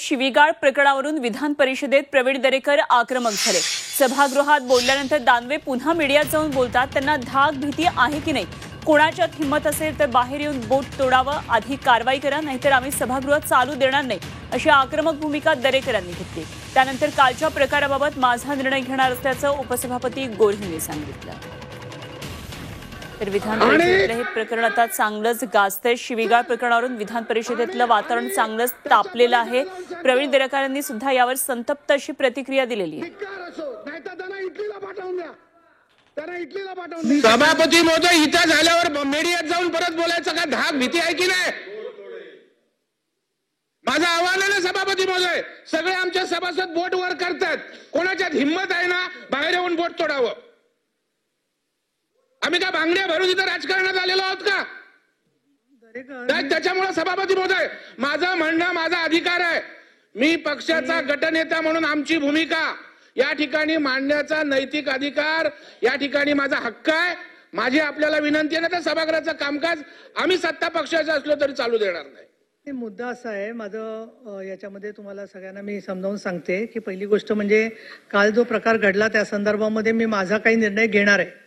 शिवीगाळ प्रकरणावरून विधान परिषदेत प्रवीण दरेकर आक्रमक झाले। सभागृहात बोलल्यानंतर दानवे पुन्हा मीडियात जाऊन बोलतात, त्यांना धाक भीती आहे की नाही, कोणाच्यात हिंमत असेल तर बाहेर येऊन बोट तोडावं, आधी कारवाई करा, नाहीतर आम्ही सभागृह चालू देणार नाही, अशी आक्रमक भूमिका दरेकरांनी घेतली। त्यानंतर कालच्या प्रकाराबाबत माझा निर्णय घेणार असल्याचं उपसभापती गोऱ्हेंनी सांगितलं। तर विधान परिषदेतलं हे प्रकरण आता चांगलंच गाजतंय। शिवीगाळ प्रकरणावरून विधान परिषदेतलं वातावरण चांगलंच तापलेलं आहे। प्रवीण दरेकरांनी सुद्धा यावर संतप्त अशी प्रतिक्रिया दिलेली आहे। सभापती महोदय, इथं झाल्यावर मीडियात जाऊन परत बोलायचं का? धाक भीती आहे की नाही? माझं आव्हान आहे ना सभापती महोदय, सगळे आमच्या सभासद बोट वर करतात, कोणाच्यात हिंमत आहे ना बाहेर येऊन बोट तोडावं। आम्ही का भांगड्या भरून इथं राजकारणात आलेलो आहोत का? त्याच्यामुळे सभापती महोदय, माझं म्हणणं माझा अधिकार आहे, मी पक्षाचा गटनेता म्हणून आमची भूमिका या ठिकाणी मांडण्याचा नैतिक अधिकार, या ठिकाणी माझा हक्क आहे। माझी आपल्याला विनंती आहे ना, तर सभागृहाचं कामकाज आम्ही सत्ता पक्षाचे असलो तरी चालू देणार नाही। मुद्दा असा आहे, माझं याच्यामध्ये तुम्हाला सगळ्यांना मी समजावून सांगते की पहिली गोष्ट म्हणजे काल जो प्रकार घडला त्या संदर्भामध्ये मी माझा काही निर्णय घेणार आहे।